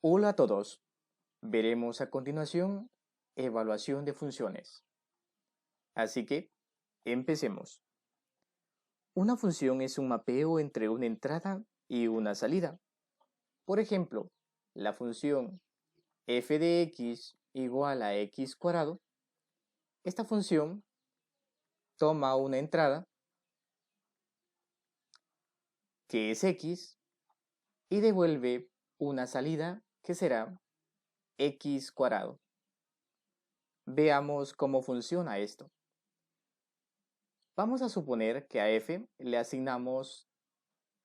Hola a todos. Veremos a continuación evaluación de funciones. Así que, empecemos. Una función es un mapeo entre una entrada y una salida. Por ejemplo, la función f de x igual a x cuadrado. Esta función toma una entrada, que es x, y devuelve una salida, que será x cuadrado. Veamos cómo funciona esto. Vamos a suponer que a f le asignamos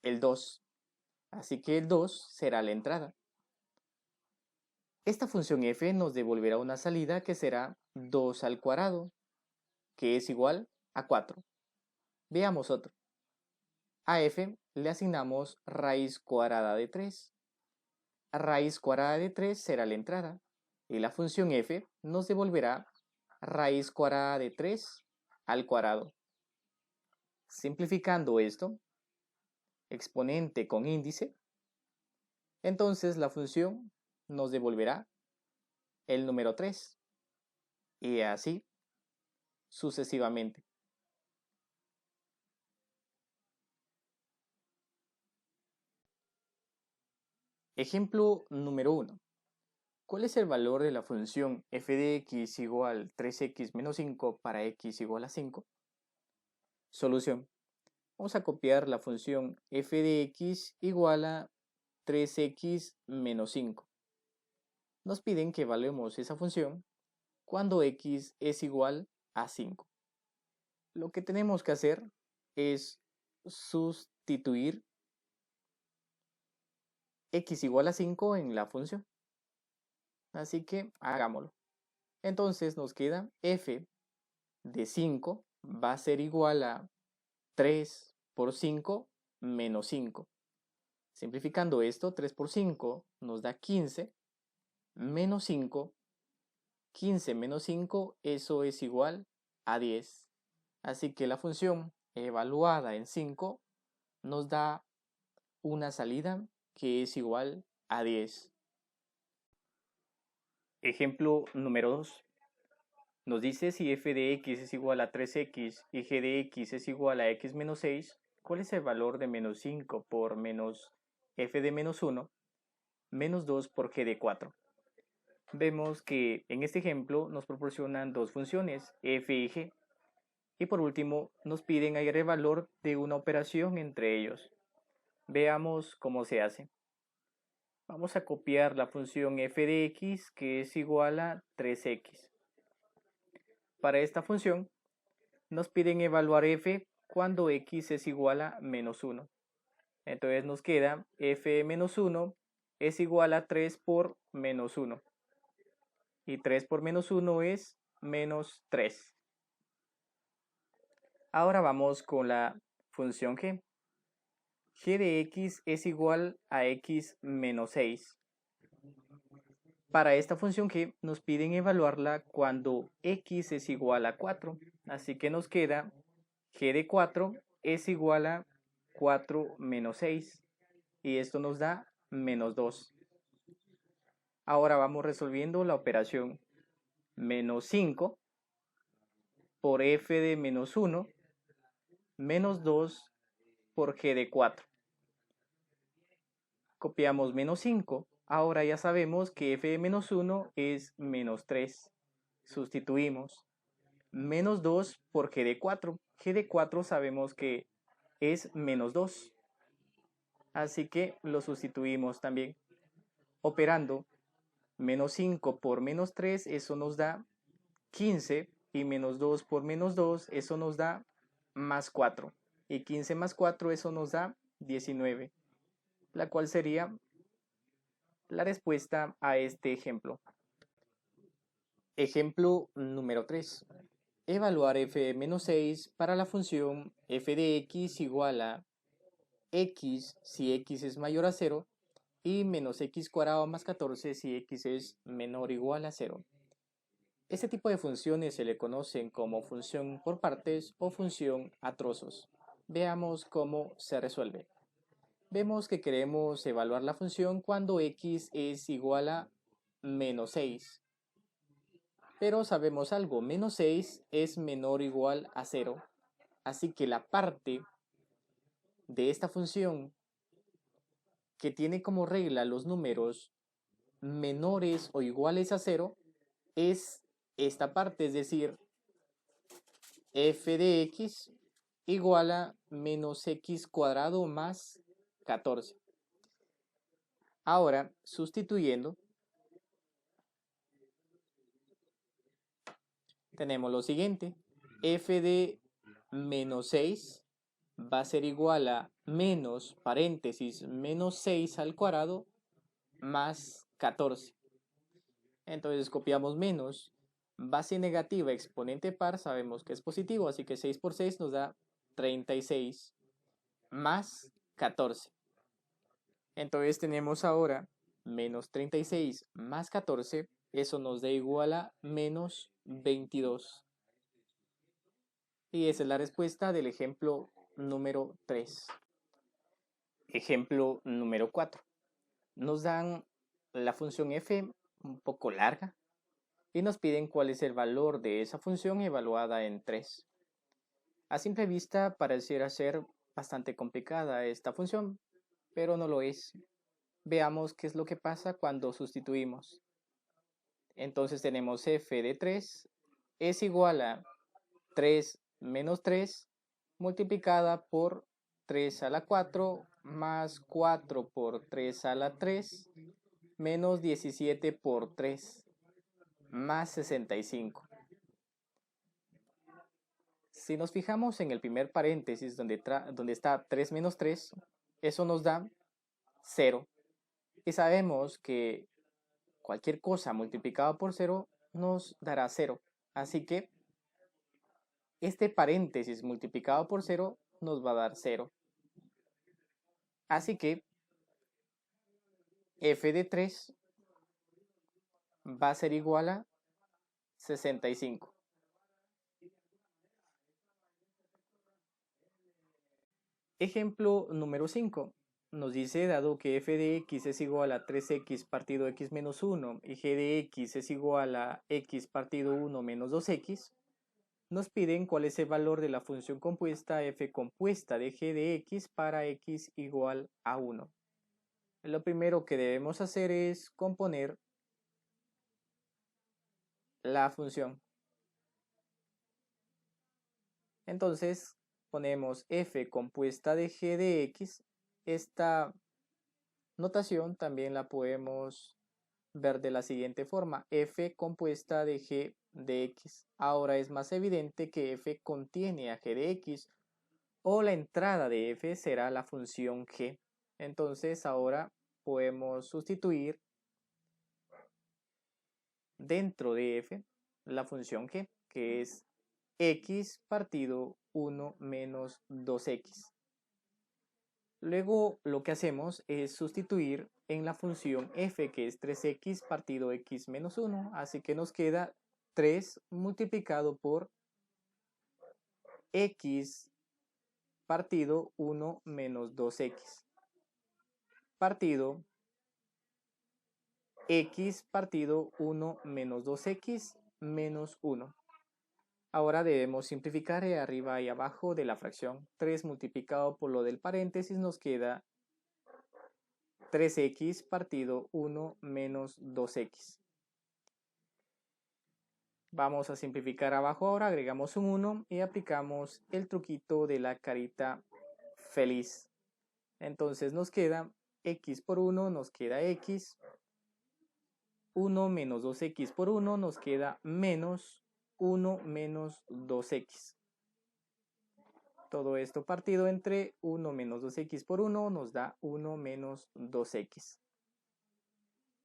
el 2, así que el 2 será la entrada. Esta función f nos devolverá una salida que será 2 al cuadrado, que es igual a 4. Veamos otro. A f le asignamos raíz cuadrada de 3. Raíz cuadrada de 3 será la entrada, y la función f nos devolverá raíz cuadrada de 3 al cuadrado. Simplificando esto, exponente con índice, entonces la función nos devolverá el número 3 y así sucesivamente. Ejemplo número 1. ¿Cuál es el valor de la función f de x igual 3x menos 5 para x igual a 5? Solución. Vamos a copiar la función f de x igual a 3x menos 5. Nos piden que evaluemos esa función cuando x es igual a 5. Lo que tenemos que hacer es sustituir x igual a 5 en la función. Así que hagámoslo. Entonces nos queda f de 5 va a ser igual a 3 por 5 menos 5. Simplificando esto, 3 por 5 nos da 15, menos 5, 15 menos 5, eso es igual a 10. Así que la función evaluada en 5 nos da una salida que es igual a 10. Ejemplo número 2. Nos dice si f de x es igual a 3x y g de x es igual a x menos 6, ¿cuál es el valor de menos 5 por menos f de menos 1, menos 2 por g de 4? Vemos que en este ejemplo nos proporcionan dos funciones, f y g, y por último nos piden hallar el valor de una operación entre ellos. Veamos cómo se hace. Vamos a copiar la función f de x, que es igual a 3x. Para esta función nos piden evaluar f cuando x es igual a menos 1. Entonces nos queda f de menos 1 es igual a 3 por menos 1. Y 3 por menos 1 es menos 3. Ahora vamos con la función g. G de x es igual a x menos 6. Para esta función g nos piden evaluarla cuando x es igual a 4. Así que nos queda g de 4 es igual a 4 menos 6. Y esto nos da menos 2. Ahora vamos resolviendo la operación. Menos 5 por f de menos 1 menos 2 por g de 4. Copiamos menos 5. Ahora ya sabemos que f de menos 1 es menos 3. Sustituimos. Menos 2 por g de 4. G de 4 sabemos que es menos 2. Así que lo sustituimos también. Operando menos 5 por menos 3, eso nos da 15. Y menos 2 por menos 2, eso nos da más 4. Y 15 más 4, eso nos da 19. La cual sería la respuesta a este ejemplo. Ejemplo número 3. Evaluar f de menos 6 para la función f de x igual a x si x es mayor a 0 y menos x cuadrado más 14 si x es menor o igual a 0. Este tipo de funciones se le conocen como función por partes o función a trozos. Veamos cómo se resuelve. Vemos que queremos evaluar la función cuando x es igual a menos 6. Pero sabemos algo, menos 6 es menor o igual a 0. Así que la parte de esta función que tiene como regla los números menores o iguales a 0 es esta parte, es decir, f de x igual a menos x cuadrado más 14. Ahora, sustituyendo, tenemos lo siguiente, f de menos 6 va a ser igual a menos, paréntesis, menos 6 al cuadrado más 14. Entonces copiamos menos, base negativa, exponente par, sabemos que es positivo, así que 6 por 6 nos da 36 más 14. Entonces tenemos ahora menos 36 más 14, eso nos da igual a menos 22. Y esa es la respuesta del ejemplo número 3. Ejemplo número 4. Nos dan la función f un poco larga y nos piden cuál es el valor de esa función evaluada en 3. A simple vista pareciera ser bastante complicada esta función, pero no lo es. Veamos qué es lo que pasa cuando sustituimos. Entonces tenemos f de 3 es igual a 3 menos 3 multiplicada por 3 a la 4 más 4 por 3 a la 3 menos 17 por 3 más 65. Si nos fijamos en el primer paréntesis donde está 3 menos 3, eso nos da 0. Y sabemos que cualquier cosa multiplicada por 0 nos dará 0. Así que este paréntesis multiplicado por 0 nos va a dar 0. Así que f de 3 va a ser igual a 65. Ejemplo número 5. Nos dice, dado que f de x es igual a 3x partido x menos 1 y g de x es igual a x partido 1 menos 2x, nos piden cuál es el valor de la función compuesta f compuesta de g de x para x igual a 1. Lo primero que debemos hacer es componer la función. Entonces ponemos f compuesta de g de x. Esta notación también la podemos ver de la siguiente forma, f compuesta de g de x. Ahora es más evidente que f contiene a g de x, o la entrada de f será la función g. Entonces ahora podemos sustituir dentro de f la función g, que es x partido 1 menos 2x. Luego lo que hacemos es sustituir en la función f, que es 3x partido x menos 1, así que nos queda 3 multiplicado por x partido 1 menos 2x partido x partido 1 menos 2x menos 1. Ahora debemos simplificar arriba y abajo de la fracción. 3 multiplicado por lo del paréntesis nos queda 3x partido 1 menos 2x. Vamos a simplificar abajo ahora, agregamos un 1 y aplicamos el truquito de la carita feliz. Entonces nos queda x por 1, nos queda x. 1 menos 2x por 1 nos queda menos 1 menos 2x. Todo esto partido entre 1 menos 2x por 1 nos da 1 menos 2x.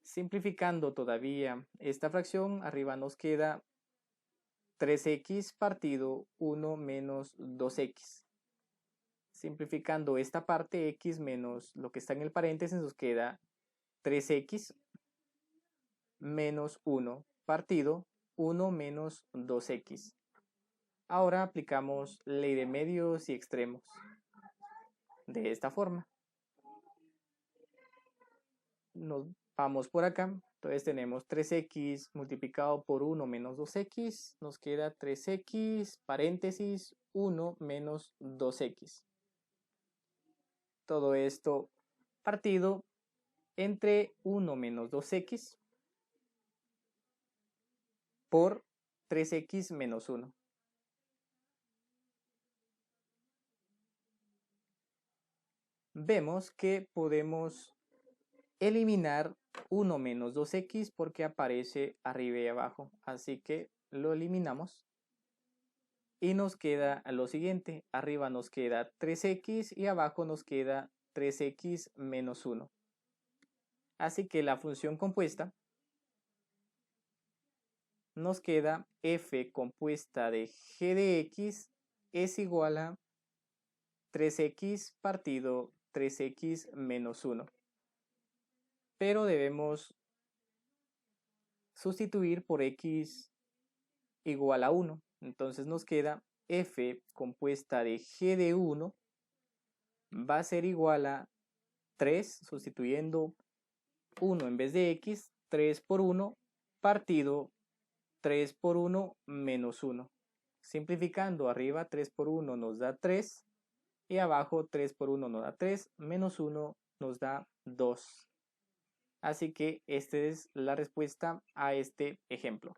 Simplificando todavía esta fracción, arriba nos queda 3x partido 1 menos 2x. Simplificando esta parte, x menos lo que está en el paréntesis, nos queda 3x menos 1 partido 1 menos 2x. Ahora aplicamos ley de medios y extremos. De esta forma. nos vamos por acá. Entonces tenemos 3x multiplicado por 1 menos 2x. Nos queda 3x, paréntesis, 1 menos 2x. Todo esto partido entre 1 menos 2x por 3x menos 1. Vemos que podemos eliminar 1 menos 2x porque aparece arriba y abajo. Así que lo eliminamos. Y nos queda lo siguiente. Arriba nos queda 3x y abajo nos queda 3x menos 1. Así que la función compuesta nos queda f compuesta de g de x es igual a 3x partido 3x menos 1. Pero debemos sustituir por x igual a 1. Entonces nos queda f compuesta de g de 1 va a ser igual a 3, sustituyendo 1 en vez de x, 3 por 1 partido 3 por 1 menos 1. Simplificando, arriba 3 por 1 nos da 3 y abajo 3 por 1 nos da 3, menos 1 nos da 2. Así que esta es la respuesta a este ejemplo.